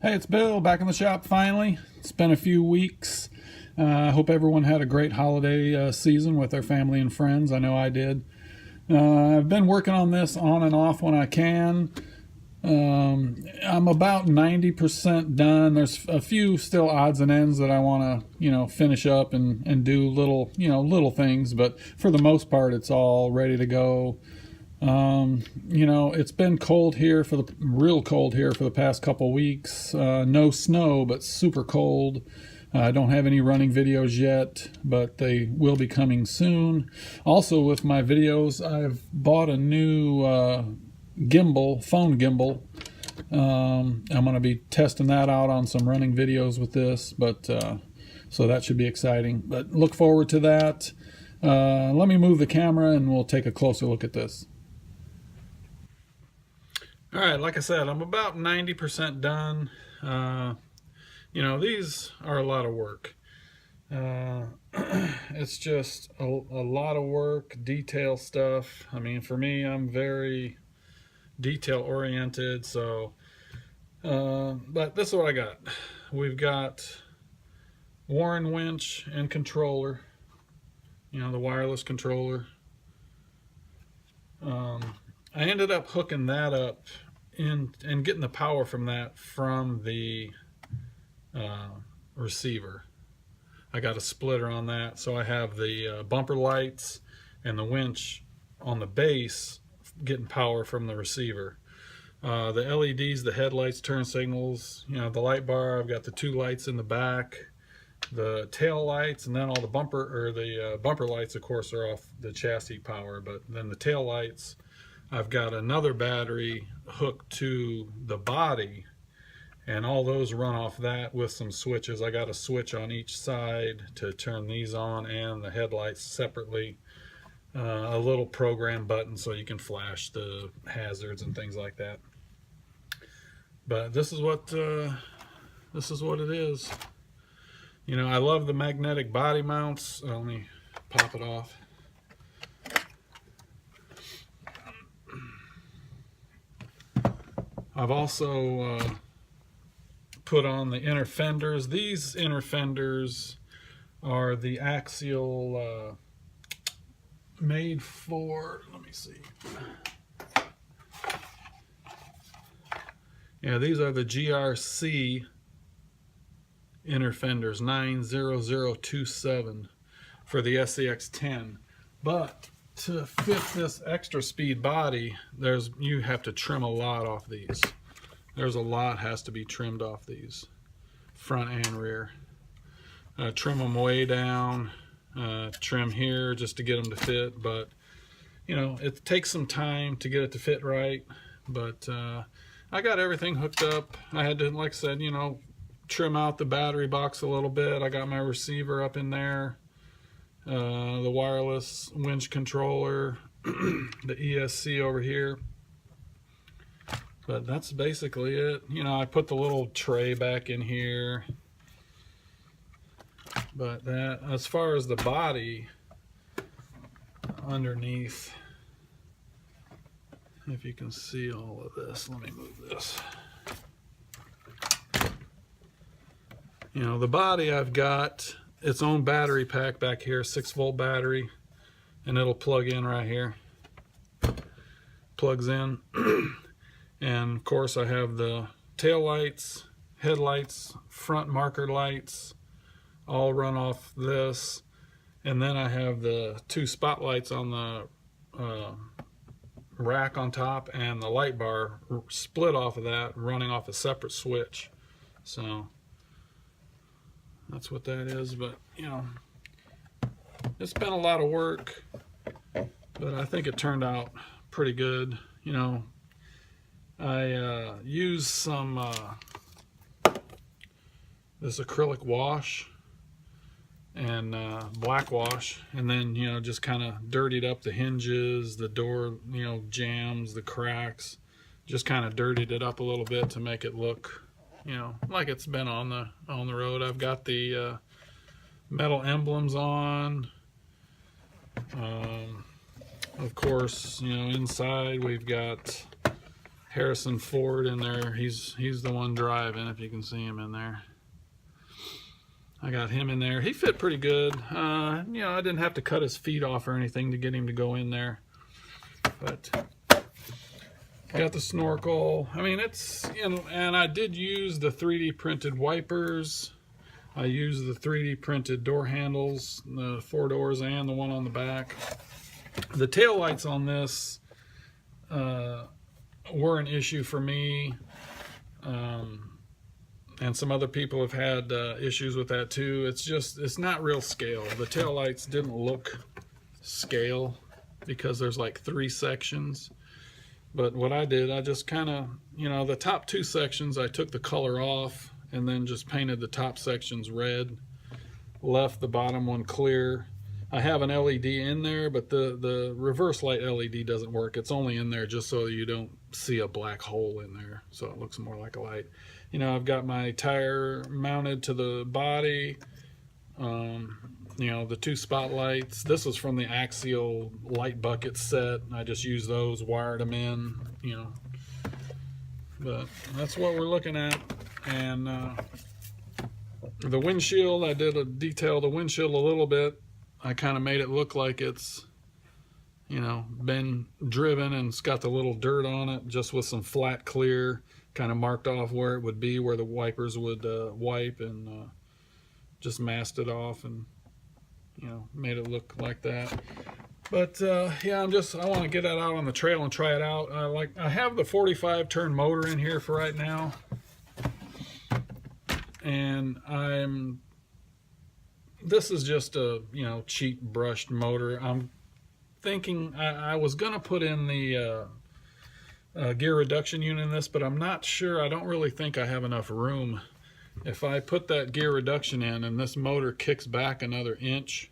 Hey, it's Bill back in the shop finally. It's been a few weeks. I hope everyone had a great holiday season with their family and friends. I know I did. I've been working on this on and off when I can. I'm about 90% done. There's a few still odds and ends that I want to, finish up and do little things, but for the most part, it's all ready to go. It's been cold here real cold here for the past couple weeks. No snow, but super cold. I don't have any running videos yet, but they will be coming soon. Also with my videos, I've bought a new phone gimbal. I'm going to be testing that out on some running videos with this, but so that should be exciting. But look forward to that. Let me move the camera and we'll take a closer look at this. All right, like I said, I'm about 90% done. These are a lot of work. It's just a lot of work, detail stuff. I mean, for me, I'm very detail oriented, so but this is what I got. We've got Warren winch and controller, the wireless controller. I ended up hooking that up and getting the power from that from the receiver. I got a splitter on that, so I have the bumper lights and the winch on the base getting power from the receiver. The LEDs, the headlights, turn signals, the light bar, I've got the two lights in the back, the tail lights, and then all the bumper lights, of course, are off the chassis power, but then the tail lights, I've got another battery hooked to the body, and all those run off that with some switches. I got a switch on each side to turn these on and the headlights separately. A little program button so you can flash the hazards and things like that. But this is what it is. I love the magnetic body mounts. Let me pop it off. I've also put on the inner fenders. These inner fenders are the Axial made for, let me see. Yeah, these are the GRC inner fenders, 90027 for the SCX10. But to fit this extra speed body, you have to trim a lot off these. There's a lot has to be trimmed off these, front and rear. Trim them way down, trim here just to get them to fit, but it takes some time to get it to fit right. But I got everything hooked up. I had to, like I said, trim out the battery box a little bit. I got my receiver up in there, the wireless winch controller, the ESC over here. But that's basically it. I put the little tray back in here. But that, as far as the body underneath, if you can see all of this, let me move this. The body, I've got its own battery pack back here, 6-volt battery, and it'll plug in right here. Plugs in. And of course I have the tail lights, headlights, front marker lights, all run off this. And then I have the two spotlights on the rack on top, and the light bar split off of that, running off a separate switch. So that's what that is. But it's been a lot of work, but I think it turned out pretty good. I used some this acrylic wash and black wash, and then just kind of dirtied up the hinges, the door jambs, the cracks, just kind of dirtied it up a little bit to make it look like it's been on the road. I've got the metal emblems on. Of course, inside we've got Harrison Ford in there. He's the one driving, if you can see him in there. I got him in there. He fit pretty good. You know, I didn't have to cut his feet off or anything to get him to go in there. But got the snorkel. I mean, it's, you know, and I did use the 3D printed wipers. I used the 3D printed door handles, the 4 doors and the one on the back. The tail lights on this were an issue for me. And some other people have had issues with that too. It's just, it's not real scale. The tail lights didn't look scale because there's like 3 sections. But what I did, I just kind of, you know, the top 2 sections, I took the color off and then just painted the top sections red, left the bottom one clear. I have an LED in there, but the reverse light LED doesn't work. It's only in there just so you don't see a black hole in there, so it looks more like a light. You know, I've got my tire mounted to the body, you know, the 2 spotlights. This was from the Axial light bucket set. I just used those, wired them in, you know. But that's what we're looking at. And the windshield, I did detail the windshield a little bit. I kind of made it look like it's, you know, been driven and it's got the little dirt on it, just with some flat clear, kind of marked off where it would be, where the wipers would wipe, and just masked it off and, you know, made it look like that. But yeah, I want to get that out on the trail and try it out. I have the 45 turn motor in here for right now, and this is just a, you know, cheap brushed motor. I'm thinking I was gonna put in the gear reduction unit in this, but I'm not sure. I don't really think I have enough room. If I put that gear reduction in and this motor kicks back another inch,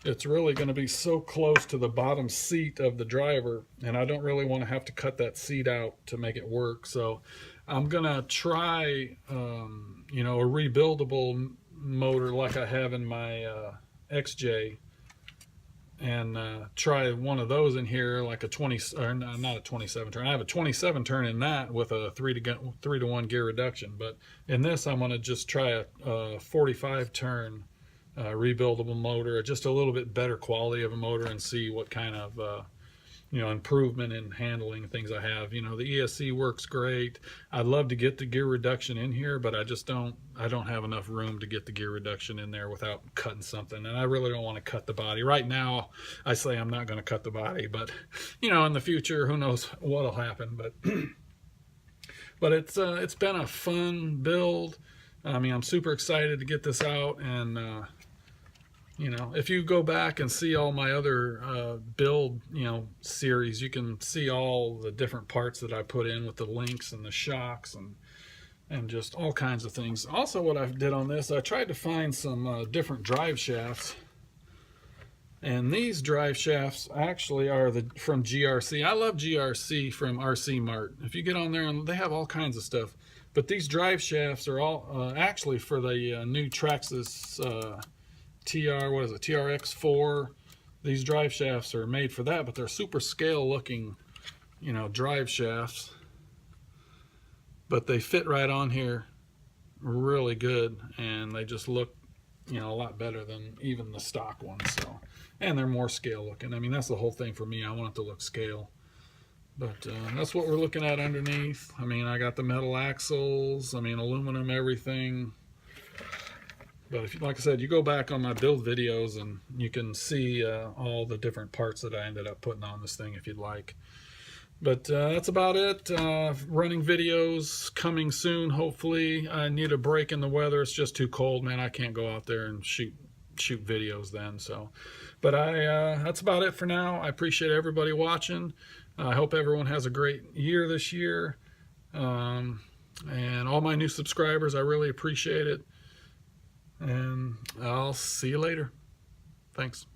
it's really going to be so close to the bottom seat of the driver, and I don't really want to have to cut that seat out to make it work. So I'm going to try, you know, a rebuildable motor like I have in my XJ, and try one of those in here, like a 20, or not a 27 turn. I have a 27 turn in that with a 3-to-1 gear reduction, but in this I'm going to just try a 45 turn rebuildable motor, just a little bit better quality of a motor, and see what kind of you know, improvement in handling things I have. You know, the ESC works great. I'd love to get the gear reduction in here, but I don't have enough room to get the gear reduction in there without cutting something, and I really don't want to cut the body. Right now, I say I'm not going to cut the body, but, you know, in the future, who knows what'll happen. But but it's been a fun build. I mean, I'm super excited to get this out, and you know, if you go back and see all my other build, you know, series, you can see all the different parts that I put in with the links and the shocks and just all kinds of things. Also, what I did on this, I tried to find some different drive shafts, and these drive shafts actually are from GRC. I love GRC from RC Mart. If you get on there, and they have all kinds of stuff, but these drive shafts are all actually for the new Traxxas TRX4. These drive shafts are made for that, but they're super scale looking, you know, drive shafts, but they fit right on here really good, and they just look, you know, a lot better than even the stock ones. So, and they're more scale looking. I mean, that's the whole thing for me. I want it to look scale. But that's what we're looking at underneath. I mean, I got the metal axles, I mean, aluminum everything. But if, like I said, you go back on my build videos and you can see all the different parts that I ended up putting on this thing if you'd like. But that's about it. Running videos coming soon, hopefully. I need a break in the weather. It's just too cold, man. I can't go out there and shoot videos then. So, but that's about it for now. I appreciate everybody watching. I hope everyone has a great year this year. And all my new subscribers, I really appreciate it. And I'll see you later. Thanks.